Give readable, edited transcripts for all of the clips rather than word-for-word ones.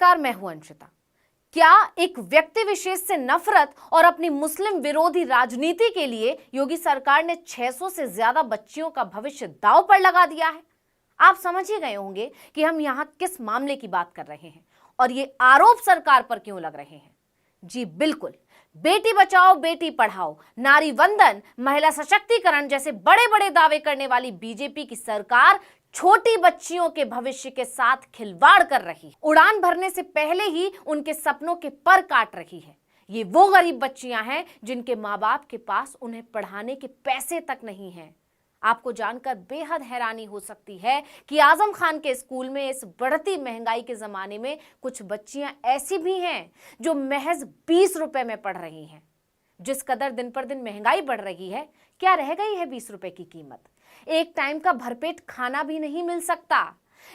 नमस्कार, मैं हूं अंशिता। क्या एक व्यक्ति विशेष से नफरत और अपनी मुस्लिम विरोधी राजनीति के लिए योगी सरकार ने 600 से ज्यादा बच्चियों का भविष्य दांव पर लगा दिया है? आप समझ ही गए होंगे कि हम यहां किस मामले की बात कर रहे हैं और ये आरोप सरकार पर क्यों लग रहे हैं। जी बिल्कुल, बेटी बचाओ बेटी पढ़ाओ, नारी वंदन, महिला सशक्तिकरण जैसे बड़े बड़े दावे करने वाली बीजेपी की सरकार छोटी बच्चियों के भविष्य के साथ खिलवाड़ कर रही है। उड़ान भरने से पहले ही उनके सपनों के पर काट रही है। ये वो गरीब बच्चियां हैं जिनके माँ बाप के पास उन्हें पढ़ाने के पैसे तक नहीं हैं। आपको जानकर बेहद हैरानी हो सकती है कि आजम खान के स्कूल में इस बढ़ती महंगाई के जमाने में कुछ बच्चियां ऐसी भी हैं जो महज 20 रुपए में पढ़ रही हैं। जिस कदर दिन पर दिन महंगाई बढ़ रही है, क्या रह गई है 20 रुपए की कीमत? एक टाइम का भरपेट खाना भी नहीं मिल सकता।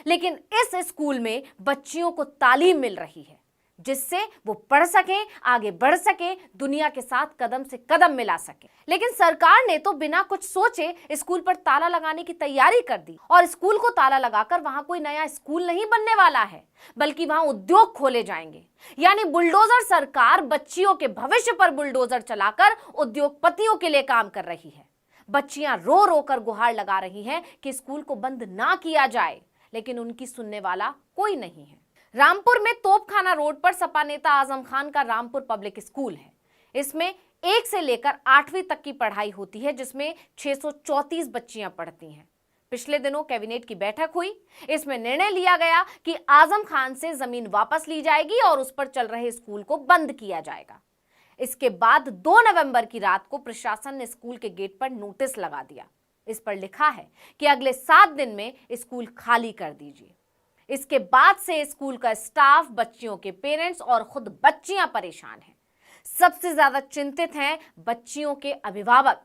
लेकिन इस स्कूल में बच्चियों को तालीम मिल रही है जिससे वो पढ़ सकें, आगे बढ़ सकें, दुनिया के साथ कदम से कदम मिला सकें। लेकिन सरकार ने तो बिना कुछ सोचे स्कूल पर ताला लगाने की तैयारी कर दी और स्कूल को ताला लगाकर वहां कोई नया स्कूल नहीं बनने वाला है, बल्कि वहां उद्योग खोले जाएंगे। यानी बुलडोजर सरकार बच्चियों के भविष्य पर बुलडोजर चलाकर उद्योगपतियों के लिए काम कर रही है। बच्चियां रो रो कर गुहार लगा रही हैं कि स्कूल को बंद ना किया जाए, लेकिन उनकी सुनने वाला कोई नहीं है। रामपुर में तोपखाना रोड पर सपा नेता आजम खान का रामपुर पब्लिक स्कूल है। इसमें 1 से लेकर 8वीं तक की पढ़ाई होती है, जिसमें 634 बच्चियां पढ़ती हैं। पिछले दिनों कैबिनेट की बैठक हुई। इसमें निर्णय लिया गया कि आजम खान से जमीन वापस ली जाएगी और उस पर चल रहे स्कूल को बंद किया जाएगा। इसके बाद 2 नवंबर की रात को प्रशासन ने स्कूल के गेट पर नोटिस लगा दिया। इस पर लिखा है कि अगले 7 दिन में स्कूल खाली कर दीजिए। इसके बाद से स्कूल का स्टाफ, बच्चियों के पेरेंट्स और खुद बच्चियां परेशान हैं। सबसे ज्यादा चिंतित हैं बच्चियों के अभिभावक।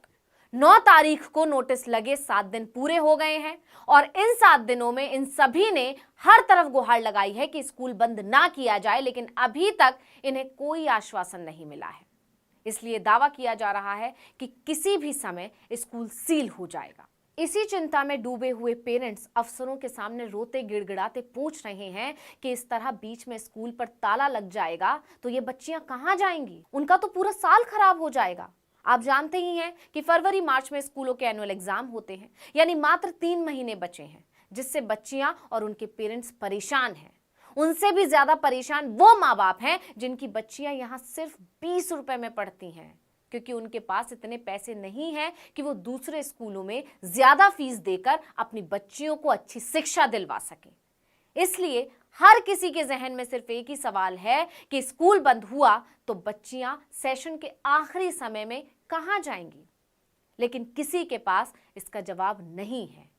9 तारीख को नोटिस लगे 7 दिन पूरे हो गए हैं और इन 7 दिनों में इन सभी ने हर तरफ गुहार लगाई है कि स्कूल बंद ना किया जाए, लेकिन अभी तक इन्हें कोई आश्वासन नहीं मिला है। इसलिए दावा किया जा रहा है कि किसी भी समय स्कूल सील हो जाएगा। इसी चिंता में डूबे हुए पेरेंट्स अफसरों के सामने रोते गिड़गिड़ाते पूछ रहे हैं कि इस तरह बीच में स्कूल पर ताला लग जाएगा तो ये बच्चियां कहां जाएंगी? उनका तो पूरा साल खराब हो जाएगा। आप जानते ही हैं कि फरवरी मार्च में स्कूलों के एनुअल एग्जाम होते हैं, यानी मात्र 3 महीने बचे हैं, जिससे बच्चियां और उनके पेरेंट्स परेशान हैं। उनसे भी ज्यादा परेशान वो माँ बाप हैं जिनकी बच्चियां यहाँ सिर्फ 20 रुपए में पढ़ती हैं, क्योंकि उनके पास इतने पैसे नहीं हैं कि वो दूसरे स्कूलों में ज्यादा फीस देकर अपनी बच्चियों को अच्छी शिक्षा दिलवा सकें। इसलिए हर किसी के जहन में सिर्फ एक ही सवाल है कि स्कूल बंद हुआ तो बच्चियां सेशन के आखिरी समय में कहां जाएंगी? लेकिन किसी के पास इसका जवाब नहीं है।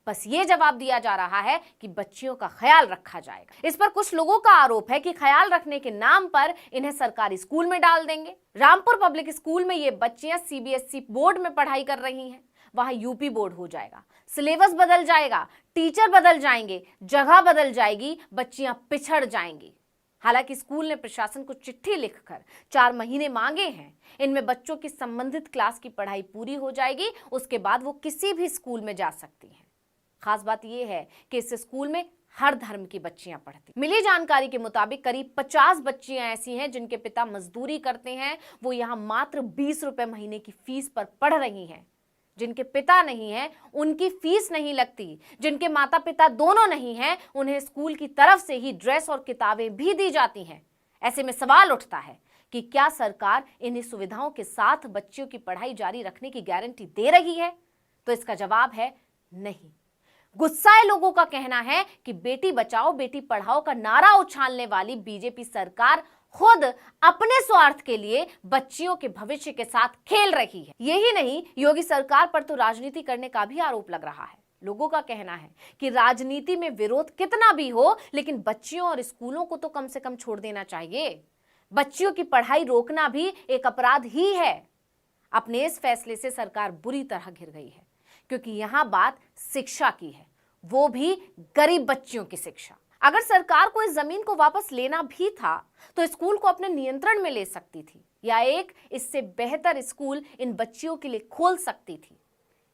बस ये जवाब दिया जा रहा है कि बच्चियों का ख्याल रखा जाएगा। इस पर कुछ लोगों का आरोप है कि ख्याल रखने के नाम पर इन्हें सरकारी स्कूल में डाल देंगे। रामपुर पब्लिक स्कूल में ये बच्चियां सीबीएसई बोर्ड में पढ़ाई कर रही हैं, वहां यूपी बोर्ड हो जाएगा। सिलेबस बदल जाएगा, टीचर बदल जाएंगे, जगह बदल जाएगी, बच्चियां पिछड़ जाएंगी। हालांकि स्कूल ने प्रशासन को चिट्ठी लिखकर 4 महीने मांगे हैं। इनमें बच्चों की संबंधित क्लास की पढ़ाई पूरी हो जाएगी, उसके बाद वो किसी भी स्कूल में जा सकती हैं। खास बात यह है कि इस स्कूल में हर धर्म की बच्चियां पढ़ती। मिली जानकारी के मुताबिक करीब 50 बच्चियां ऐसी हैं जिनके पिता मजदूरी करते हैं। वो यहां मात्र 20 रुपए महीने की फीस पर पढ़ रही हैं। जिनके पिता नहीं है उनकी फीस नहीं लगती। जिनके माता पिता दोनों नहीं हैं, उन्हें स्कूल की तरफ से ही ड्रेस और किताबें भी दी जाती हैं। ऐसे में सवाल उठता है कि क्या सरकार इन्हीं सुविधाओं के साथ बच्चियों की पढ़ाई जारी रखने की गारंटी दे रही है? तो इसका जवाब है नहीं। गुस्साए लोगों का कहना है कि बेटी बचाओ बेटी पढ़ाओ का नारा उछालने वाली बीजेपी सरकार खुद अपने स्वार्थ के लिए बच्चियों के भविष्य के साथ खेल रही है। यही नहीं, योगी सरकार पर तो राजनीति करने का भी आरोप लग रहा है। लोगों का कहना है कि राजनीति में विरोध कितना भी हो, लेकिन बच्चियों और स्कूलों को तो कम से कम छोड़ देना चाहिए। बच्चियों की पढ़ाई रोकना भी एक अपराध ही है। अपने इस फैसले से सरकार बुरी तरह घिर गई है, क्योंकि यहां बात शिक्षा की है, वो भी गरीब बच्चियों की शिक्षा। अगर सरकार को इस जमीन को वापस लेना भी था तो स्कूल को अपने नियंत्रण में ले सकती थी या एक इससे बेहतर स्कूल इन बच्चियों के लिए खोल सकती थी।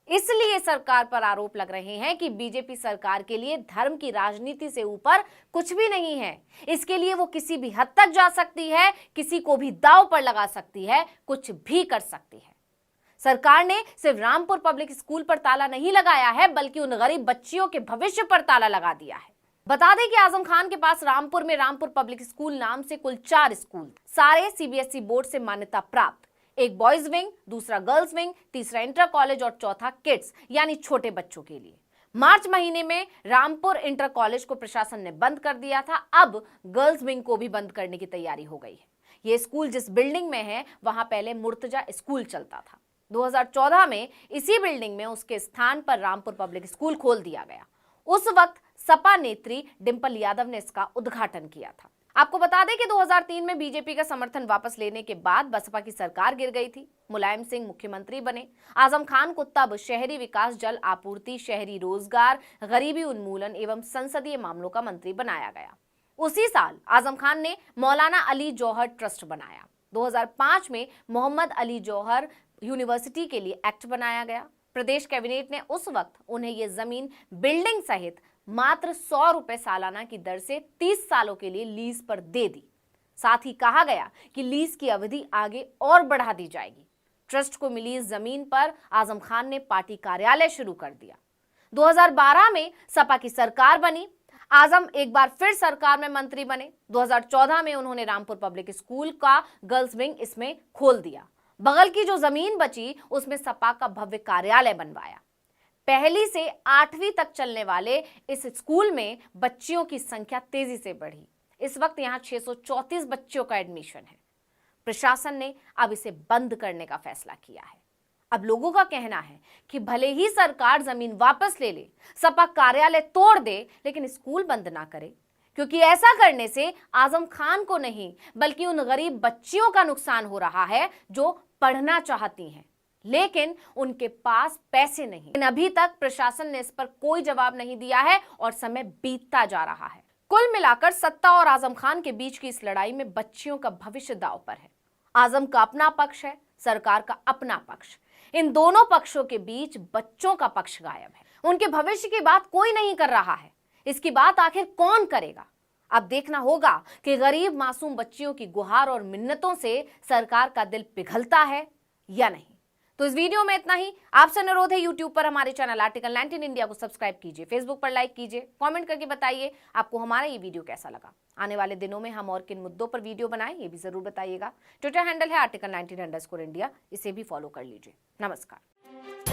इसलिए सरकार पर आरोप लग रहे हैं कि बीजेपी सरकार के लिए धर्म की राजनीति से ऊपर कुछ भी नहीं है। इसके लिए वो किसी भी हद तक जा सकती है, किसी को भी दांव पर लगा सकती है, कुछ भी कर सकती है। सरकार ने सिर्फ रामपुर पब्लिक स्कूल पर ताला नहीं लगाया है, बल्कि उन गरीब बच्चियों के भविष्य पर ताला लगा दिया है। बता दें कि आजम खान के पास रामपुर में रामपुर पब्लिक स्कूल नाम से कुल 4 स्कूल, सारे सीबीएसई बोर्ड से मान्यता प्राप्त। एक बॉयज विंग, दूसरा गर्ल्स विंग, तीसरा इंटर कॉलेज और चौथा किड्स यानी छोटे बच्चों के लिए। मार्च महीने में रामपुर इंटर कॉलेज को प्रशासन ने बंद कर दिया था। अब गर्ल्स विंग को भी बंद करने की तैयारी हो गई है। ये स्कूल जिस बिल्डिंग में है वहां पहले मुर्तजा स्कूल चलता था। 2014 में इसी बिल्डिंग में उसके स्थान पर रामपुर पब्लिक स्कूल खोल दिया गया। उस वक्त सपा नेत्री डिंपल यादव ने इसका उद्घाटन किया था। आपको बता दें कि 2003 में बीजेपी का समर्थन वापस लेने के बाद बसपा की सरकार गिर गई थी। मुलायम सिंह मुख्यमंत्री बने। आजम खान को तब शहरी विकास, जल आपूर्ति, शहरी रोजगार, गरीबी उन्मूलन एवं संसदीय मामलों का मंत्री बनाया गया। उसी साल आजम खान ने मौलाना अली जौहर ट्रस्ट बनाया। 2005 में मोहम्मद अली जौहर यूनिवर्सिटी के लिए एक्ट बनाया गया। प्रदेश कैबिनेट ने उस वक्त उन्हें यह जमीन बिल्डिंग सहित मात्र 100 रुपए सालाना की दर से 30 सालों के लिए लीज पर दे दी। साथ ही कहा गया कि लीज की अवधि आगे और बढ़ा दी जाएगी। ट्रस्ट को मिली इस जमीन पर आजम खान ने पार्टी कार्यालय शुरू कर दिया। 2012 में सपा की सरकार बनी। आजम एक बार फिर सरकार में मंत्री बने। 2014 में उन्होंने रामपुर पब्लिक स्कूल का गर्ल्स विंग इसमें खोल दिया। बगल की जो जमीन बची उसमें सपा का भव्य कार्यालय बनवाया। पहली से 8वीं तक चलने वाले इस स्कूल में बच्चियों की संख्या तेजी से बढ़ी। इस वक्त यहां 634 बच्चों का एडमिशन है। प्रशासन ने अब इसे बंद करने का फैसला किया है। अब लोगों का कहना है कि भले ही सरकार जमीन वापस ले ले, सपा कार्यालय तोड़ दे, लेकिन स्कूल बंद ना करे, क्योंकि ऐसा करने से आजम खान को नहीं बल्कि उन गरीब बच्चियों का नुकसान हो रहा है जो पढ़ना चाहती हैं, लेकिन उनके पास पैसे नहीं। लेकिन अभी तक प्रशासन ने इस पर कोई जवाब नहीं दिया है और समय बीतता जा रहा है। कुल मिलाकर सत्ता और आजम खान के बीच की इस लड़ाई में बच्चियों का भविष्य दांव पर है। आजम का अपना पक्ष है, सरकार का अपना पक्ष। इन दोनों पक्षों के बीच बच्चों का पक्ष गायब है। उनके भविष्य की बात कोई नहीं कर रहा है। इसकी बात आखिर कौन करेगा? अब देखना होगा कि गरीब मासूम बच्चियों की गुहार और मिन्नतों से सरकार का दिल पिघलता है या नहीं। तो इस वीडियो में इतना ही। आपसे अनुरोध है, यूट्यूब पर हमारे चैनल आर्टिकल 19 इंडिया को सब्सक्राइब कीजिए, फेसबुक पर लाइक कीजिए, कमेंट करके बताइए आपको हमारा ये वीडियो कैसा लगा। आने वाले दिनों में हम और किन मुद्दों पर वीडियो बनाएं ये भी जरूर बताइएगा। ट्विटर हैंडल है आर्टिकल 19 _ इंडिया, इसे भी फॉलो कर लीजिए। नमस्कार।